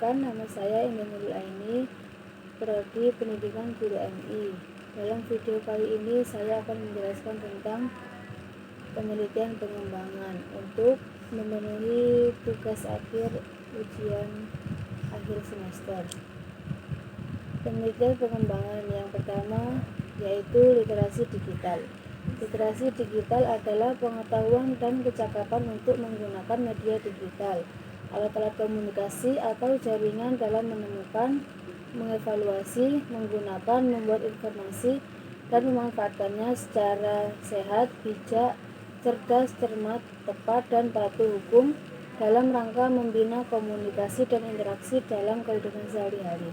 Perkenalkan, nama saya Indah Nurul Aini, Prodi Pendidikan Guru MI. Dalam video kali ini saya akan menjelaskan tentang penelitian pengembangan untuk memenuhi tugas akhir ujian akhir semester. Penelitian pengembangan yang pertama yaitu literasi digital. Literasi digital adalah pengetahuan dan kecakapan untuk menggunakan media digital, alat-alat komunikasi atau jaringan dalam menemukan, mengevaluasi, menggunakan, membuat informasi, dan memanfaatkannya secara sehat, bijak, cerdas, cermat, tepat, dan patuh hukum dalam rangka membina komunikasi dan interaksi dalam kehidupan sehari-hari.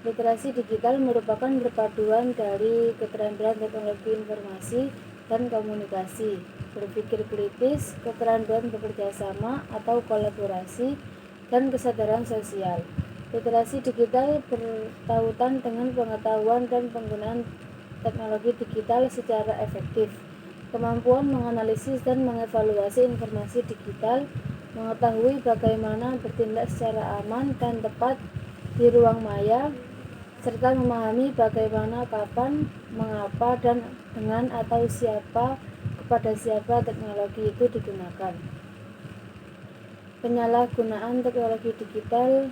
Literasi digital merupakan perpaduan dari keterampilan teknologi informasi dan komunikasi, berpikir kritis, keterampilan bekerja sama atau kolaborasi, dan kesadaran sosial. Literasi digital bertautan dengan pengetahuan dan penggunaan teknologi digital secara efektif, kemampuan menganalisis dan mengevaluasi informasi digital, mengetahui bagaimana bertindak secara aman dan tepat di ruang maya, serta memahami bagaimana, kapan, mengapa, dan dengan atau siapa, kepada siapa teknologi itu digunakan. Penyalahgunaan teknologi digital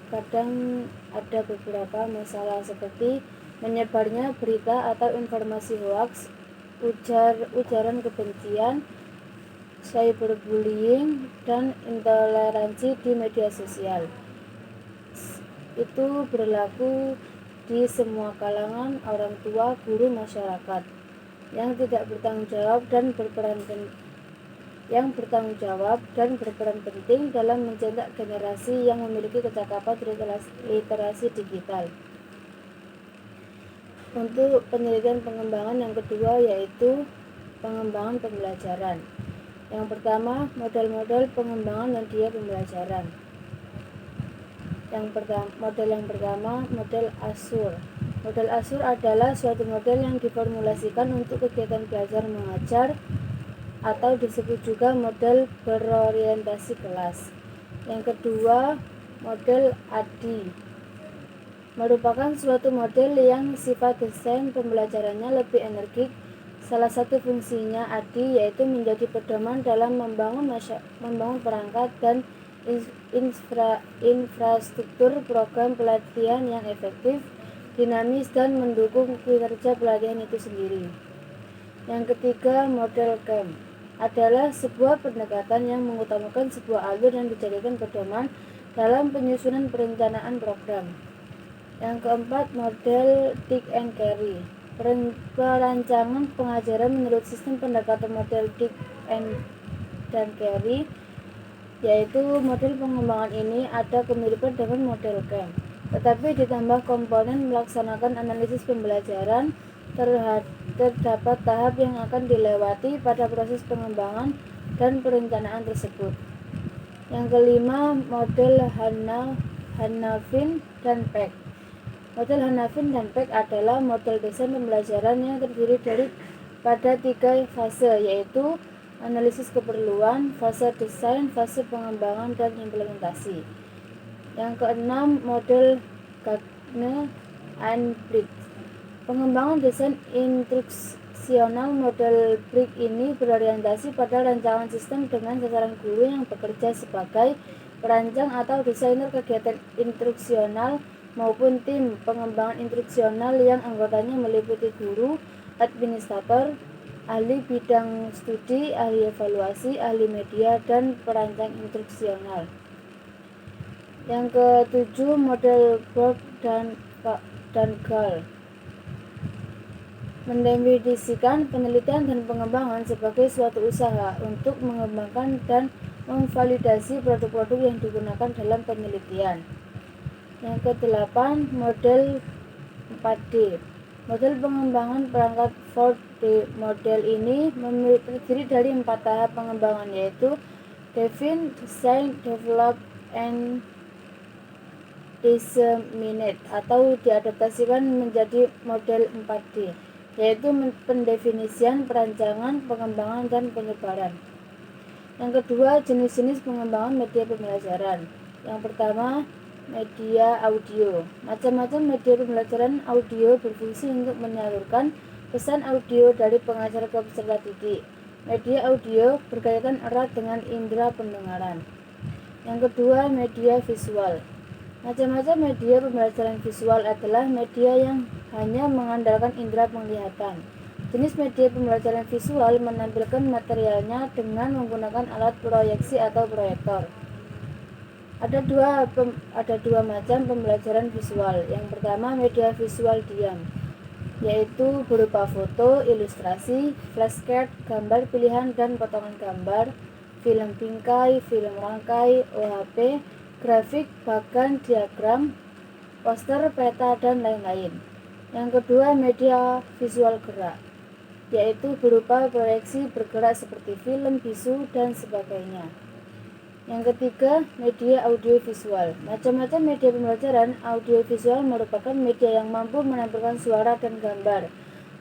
kadang ada beberapa masalah seperti menyebarnya berita atau informasi hoaks, ujaran kebencian, cyberbullying, dan intoleransi di media sosial. Itu berlaku di semua kalangan, orang tua, guru, masyarakat yang tidak bertanggung jawab dan berperan penting dalam mencetak generasi yang memiliki kecakapan literasi digital. Untuk penelitian pengembangan yang kedua yaitu pengembangan pembelajaran. Yang pertama, model-model pengembangan media pembelajaran. Model yang pertama, model Azure. Model Azure adalah suatu model yang diformulasikan untuk kegiatan belajar mengajar atau disebut juga model berorientasi kelas. Yang kedua, model ADDIE merupakan suatu model yang sifat desain pembelajarannya lebih energik. Salah satu fungsinya ADDIE yaitu menjadi pedoman dalam membangun perangkat dan infrastruktur program pelatihan yang efektif, dinamis, dan mendukung kinerja pelatihan itu sendiri. Yang ketiga, model CAM adalah sebuah pendekatan yang mengutamakan sebuah alur yang dijadikan pedoman dalam penyusunan perencanaan program. Yang keempat, model Think and Carry. Perancangan pengajaran menurut sistem pendekatan model Think dan Carry, yaitu model pengembangan ini ada kemiripan dengan model CAM, tetapi ditambah komponen melaksanakan analisis pembelajaran. Terdapat tahap yang akan dilewati pada proses pengembangan dan perencanaan tersebut. Yang kelima, model Hanafin dan Peck. Model Hanafin dan Peck adalah model desain pembelajaran yang terdiri pada 3 fase, yaitu analisis keperluan, fase desain, fase pengembangan, dan implementasi. Yang keenam, model Gagne and Briggs. Pengembangan desain instruksional model Briggs ini berorientasi pada rancangan sistem dengan sasaran guru yang bekerja sebagai perancang atau desainer kegiatan instruksional maupun tim pengembangan instruksional yang anggotanya meliputi guru, administrator, ahli bidang studi, ahli evaluasi, ahli media, dan perancang instruksional. Yang ketujuh, model Borg dan Gall mendefinisikan penelitian dan pengembangan sebagai suatu usaha untuk mengembangkan dan memvalidasi produk-produk yang digunakan dalam penelitian. Yang kedelapan, model 4D. Model pengembangan perangkat 4D. Model ini terdiri dari 4 tahap pengembangan, yaitu define, design, develop, and disseminate, atau diadaptasikan menjadi model 4D, yaitu pendefinisian, perancangan, pengembangan, dan penyebaran. Yang kedua, jenis-jenis pengembangan media pembelajaran. Yang pertama, media audio. Macam-macam media pembelajaran audio berfungsi untuk menyalurkan pesan audio dari pengajar ke peserta didik. Media audio berkaitan erat dengan indera pendengaran. Yang kedua, media visual. Macam-macam media pembelajaran visual adalah media yang hanya mengandalkan indera penglihatan. Jenis media pembelajaran visual menampilkan materialnya dengan menggunakan alat proyeksi atau proyektor. Ada dua macam pembelajaran visual. Yang pertama, media visual diam, yaitu berupa foto, ilustrasi, flashcard, gambar pilihan dan potongan gambar, film bingkai, film rangkai, OHP, grafik, bahkan diagram, poster, peta, dan lain-lain. Yang kedua, media visual gerak, yaitu berupa proyeksi bergerak seperti film, bisu, dan sebagainya. Yang ketiga, media audiovisual. Macam-macam media pembelajaran audiovisual merupakan media yang mampu menampilkan suara dan gambar.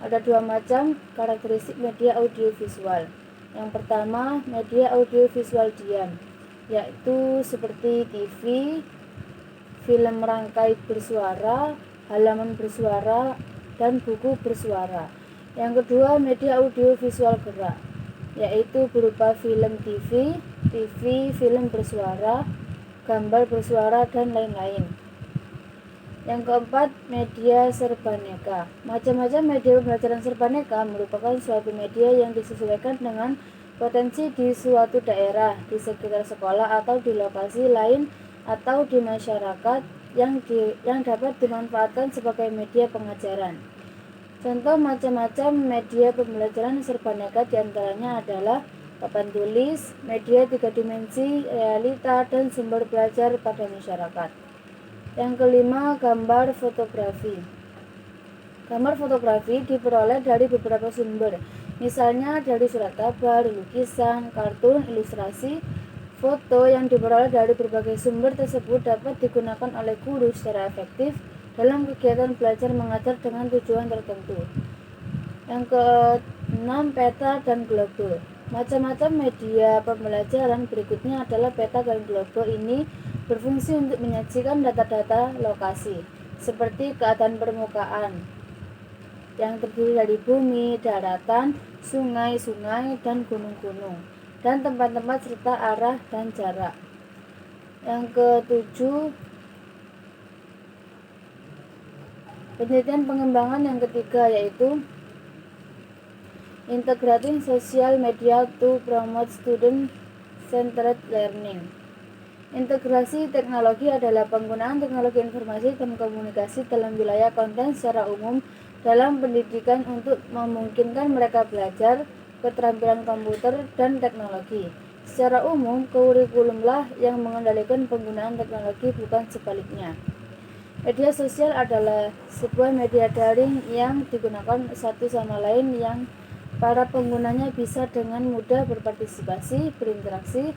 Ada dua macam karakteristik media audiovisual. Yang pertama, media audiovisual diam, yaitu seperti TV, film rangkai bersuara, halaman bersuara, dan buku bersuara. Yang kedua, media audiovisual gerak, yaitu berupa film TV, film bersuara, gambar bersuara, dan lain-lain. Yang keempat, media serbaneka. Macam-macam media pembelajaran serbaneka merupakan suatu media yang disesuaikan dengan potensi di suatu daerah, di sekitar sekolah atau di lokasi lain atau di masyarakat yang dapat dimanfaatkan sebagai media pengajaran. Contoh macam-macam media pembelajaran serbaneka diantaranya adalah papan tulis, media 3 dimensi, realita, dan sumber belajar pada masyarakat. Yang kelima, gambar fotografi. Gambar fotografi diperoleh dari beberapa sumber, misalnya dari surat kabar, lukisan, kartun, ilustrasi. Foto yang diperoleh dari berbagai sumber tersebut dapat digunakan oleh guru secara efektif dalam kegiatan belajar mengajar dengan tujuan tertentu. Yang keenam, peta dan globe. Macam-macam media pembelajaran berikutnya adalah peta dan globe. Ini berfungsi untuk menyajikan data-data lokasi, seperti keadaan permukaan yang terdiri dari bumi, daratan, sungai-sungai, dan gunung-gunung, dan tempat-tempat serta arah dan jarak. Yang ketujuh, penelitian pengembangan yang ketiga, yaitu integrating social media to promote student-centered learning. Integrasi teknologi adalah penggunaan teknologi informasi dan komunikasi dalam wilayah konten secara umum dalam pendidikan untuk memungkinkan mereka belajar keterampilan komputer dan teknologi. Secara umum, kurikulumlah yang mengendalikan penggunaan teknologi, bukan sebaliknya. Media sosial adalah sebuah media daring yang digunakan satu sama lain, yang para penggunanya bisa dengan mudah berpartisipasi, berinteraksi,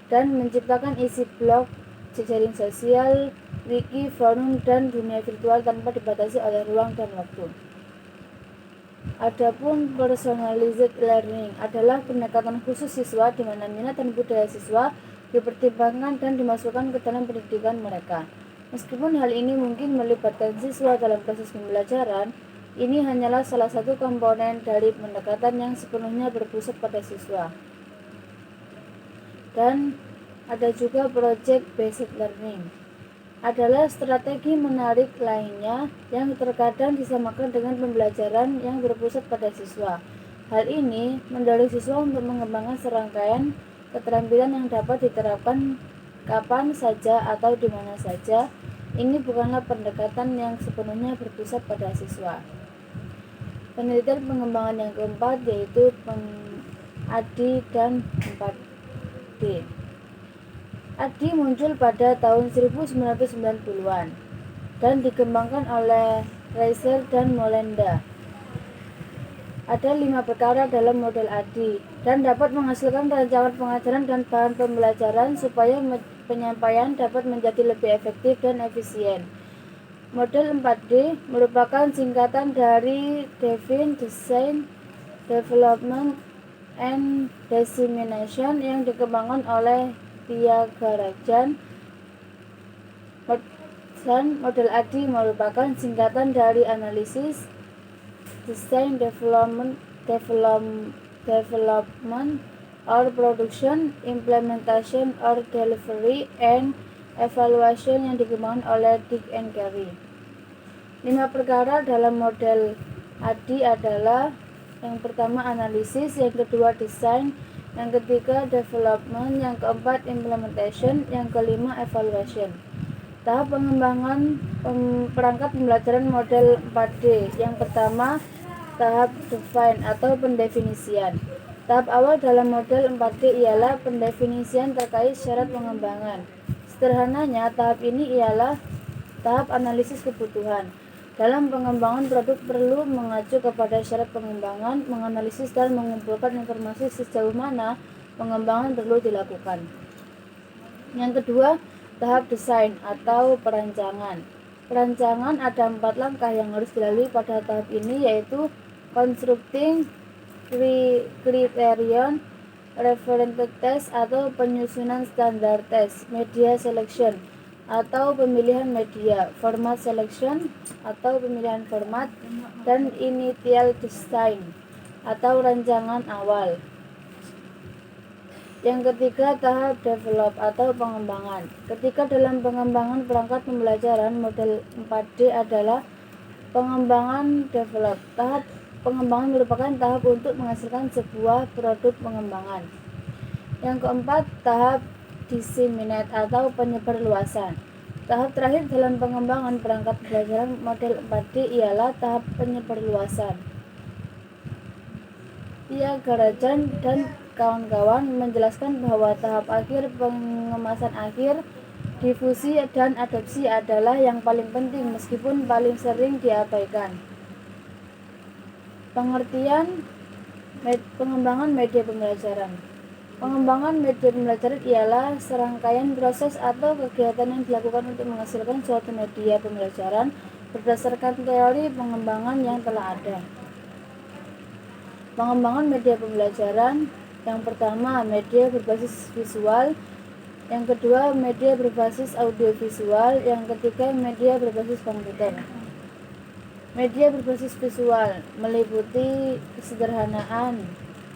dan menciptakan isi blog, jejaring sosial, wiki, forum, dan dunia virtual tanpa dibatasi oleh ruang dan waktu. Adapun personalized learning adalah pendekatan khusus siswa di mana minat dan budaya siswa dipertimbangkan dan dimasukkan ke dalam pendidikan mereka. Meskipun hal ini mungkin melibatkan siswa dalam proses pembelajaran, ini hanyalah salah satu komponen dari pendekatan yang sepenuhnya berpusat pada siswa. Dan ada juga project based learning, adalah strategi menarik lainnya yang terkadang disamakan dengan pembelajaran yang berpusat pada siswa. Hal ini mendorong siswa untuk mengembangkan serangkaian keterampilan yang dapat diterapkan kapan saja atau di mana saja. Ini bukanlah pendekatan yang sepenuhnya berpusat pada siswa. Penelitian pengembangan yang keempat, yaitu ADI dan 4D. ADI muncul pada tahun 1990-an dan dikembangkan oleh Reiser dan Molenda. Ada 5 perkara dalam model ADI dan dapat menghasilkan rancangan pengajaran dan bahan pembelajaran supaya penyampaian dapat menjadi lebih efektif dan efisien. Model 4D merupakan singkatan dari Define, Design, Development, and Dissemination yang dikembangkan oleh Tyagarajan Model ADI merupakan singkatan dari Analysis, Design, Development, or Production, Implementation or Delivery, and Evaluation yang dikembangkan oleh Dick and Carey. 5 perkara dalam model ADI adalah: yang pertama analisis, yang kedua design, yang ketiga development, yang keempat implementation, yang kelima evaluation. Tahap pengembangan perangkat pembelajaran model 4D. Yang pertama, tahap define atau pendefinisian. Tahap awal dalam model 4D ialah pendefinisian terkait syarat pengembangan. Sederhananya, tahap ini ialah tahap analisis kebutuhan. Dalam pengembangan produk perlu mengacu kepada syarat pengembangan, menganalisis dan mengumpulkan informasi sejauh mana pengembangan perlu dilakukan. Yang kedua, tahap desain atau perancangan. Perancangan ada 4 langkah yang harus dilalui pada tahap ini, yaitu constructing, criterion, reference test atau penyusunan standar test, media selection atau pemilihan media, format selection atau pemilihan format, dan initial design atau rancangan awal. Yang ketiga, tahap develop atau pengembangan. Ketika dalam pengembangan perangkat pembelajaran model 4D adalah pengembangan develop. Tahap pengembangan merupakan tahap untuk menghasilkan sebuah produk pengembangan. Yang keempat, tahap disseminate atau penyebarluasan. Tahap terakhir dalam pengembangan perangkat pembelajaran model 4D ialah tahap penyebarluasan. Pia Garajan dan kawan-kawan menjelaskan bahwa tahap akhir pengemasan akhir, difusi dan adopsi adalah yang paling penting meskipun paling sering diabaikan. Pengertian pengembangan media pembelajaran. Pengembangan media pembelajaran ialah serangkaian proses atau kegiatan yang dilakukan untuk menghasilkan suatu media pembelajaran berdasarkan teori pengembangan yang telah ada. Pengembangan media pembelajaran: yang pertama, media berbasis visual; yang kedua, media berbasis audiovisual; yang ketiga, media berbasis komputer. Media berbasis visual meliputi kesederhanaan,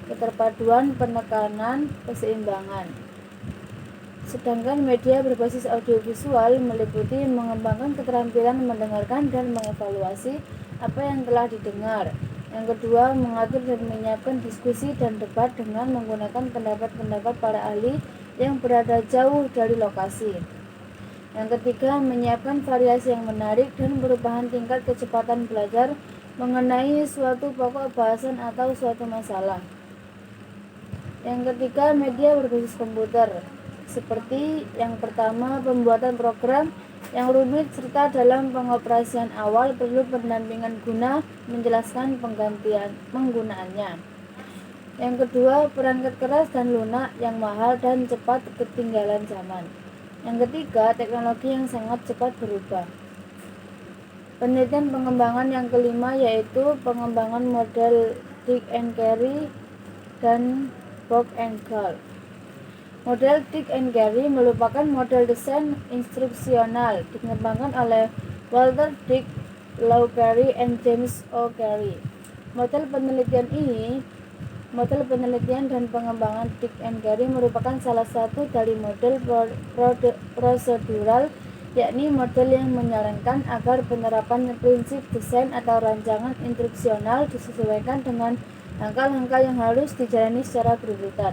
keterpaduan, penekanan, keseimbangan. Sedangkan media berbasis audiovisual meliputi mengembangkan keterampilan mendengarkan dan mengevaluasi apa yang telah didengar. Yang kedua, mengatur dan menyiapkan diskusi dan debat dengan menggunakan pendapat-pendapat para ahli yang berada jauh dari lokasi. Yang ketiga, menyiapkan variasi yang menarik dan perubahan tingkat kecepatan belajar mengenai suatu pokok bahasan atau suatu masalah. Yang ketiga, media berbasis komputer, seperti yang pertama, pembuatan program yang rumit serta dalam pengoperasian awal perlu pendampingan guna menjelaskan penggunaannya. Yang kedua, perangkat keras dan lunak yang mahal dan cepat ketinggalan zaman. Yang ketiga, teknologi yang sangat cepat berubah. Penelitian pengembangan yang kelima yaitu pengembangan model Dick and Carey dan Bock and Gall. Model Dick and Carey merupakan model desain instruksional dikembangkan oleh Walter Dick, Lou Carey, and James O. Carey. Model penelitian dan pengembangan Dick and Carey merupakan salah satu dari model prosedural, yakni model yang menyarankan agar penerapan prinsip desain atau rancangan instruksional disesuaikan dengan langkah-langkah yang harus dijalani secara berurutan.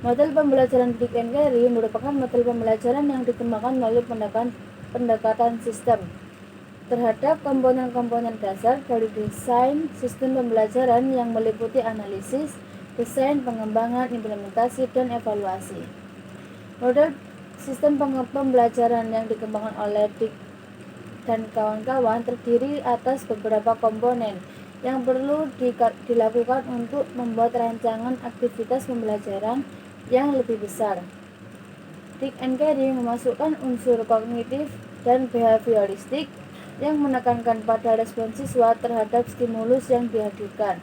Model pembelajaran Dick and Carey merupakan model pembelajaran yang dikembangkan melalui pendekatan sistem terhadap komponen-komponen dasar dari desain sistem pembelajaran yang meliputi analisis, desain, pengembangan, implementasi, dan evaluasi. Model sistem pembelajaran yang dikembangkan oleh Dick dan kawan-kawan terdiri atas beberapa komponen yang perlu dilakukan untuk membuat rancangan aktivitas pembelajaran yang lebih besar. Dick and Carey memasukkan unsur kognitif dan behavioristik yang menekankan pada respon siswa terhadap stimulus yang dihadirkan.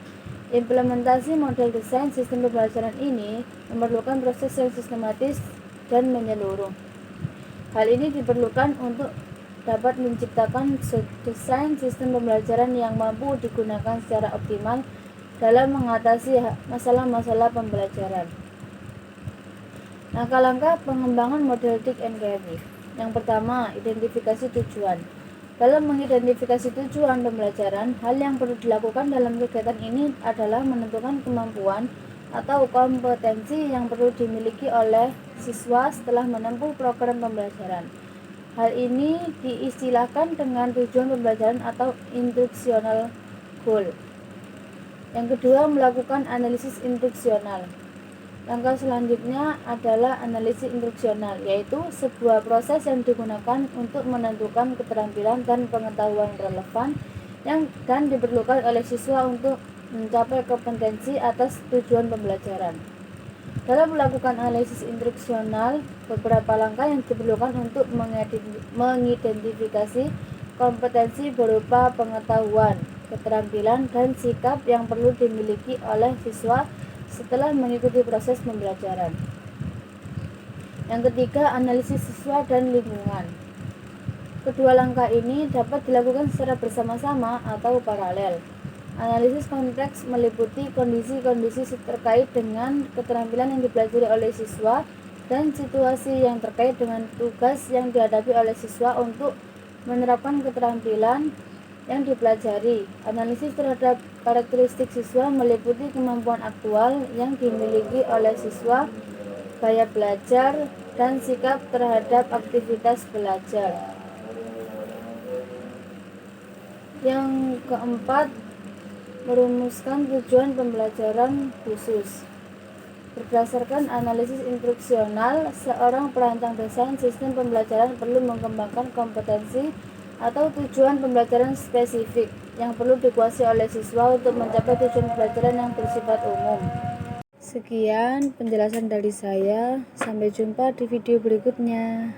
Implementasi model desain sistem pembelajaran ini memerlukan proses yang sistematis dan menyeluruh. Hal ini diperlukan untuk dapat menciptakan desain sistem pembelajaran yang mampu digunakan secara optimal dalam mengatasi masalah-masalah pembelajaran. Langkah-langkah pengembangan model Think and Creative. Yang pertama, identifikasi tujuan. Dalam mengidentifikasi tujuan pembelajaran, hal yang perlu dilakukan dalam kegiatan ini adalah menentukan kemampuan atau kompetensi yang perlu dimiliki oleh siswa setelah menempuh program pembelajaran. Hal ini diistilahkan dengan tujuan pembelajaran atau instructional goal. Yang kedua, melakukan analisis instruksional. Langkah selanjutnya adalah analisis instruksional, yaitu sebuah proses yang digunakan untuk menentukan keterampilan dan pengetahuan relevan dan diperlukan oleh siswa untuk mencapai kompetensi atas tujuan pembelajaran. Dalam melakukan analisis instruksional, beberapa langkah yang diperlukan untuk mengidentifikasi kompetensi berupa pengetahuan, keterampilan, dan sikap yang perlu dimiliki oleh siswa setelah mengikuti proses pembelajaran. Yang ketiga, analisis siswa dan lingkungan. Kedua langkah ini dapat dilakukan secara bersama-sama atau paralel. Analisis konteks meliputi kondisi-kondisi terkait dengan keterampilan yang dipelajari oleh siswa dan situasi yang terkait dengan tugas yang dihadapi oleh siswa untuk menerapkan keterampilan yang dipelajari. Analisis terhadap karakteristik siswa meliputi kemampuan aktual yang dimiliki oleh siswa, gaya belajar, dan sikap terhadap aktivitas belajar. Yang keempat, merumuskan tujuan pembelajaran khusus. Berdasarkan analisis instruksional, seorang perancang desain sistem pembelajaran perlu mengembangkan kompetensi atau tujuan pembelajaran spesifik yang perlu dikuasai oleh siswa untuk mencapai tujuan pembelajaran yang bersifat umum. Sekian penjelasan dari saya, sampai jumpa di video berikutnya.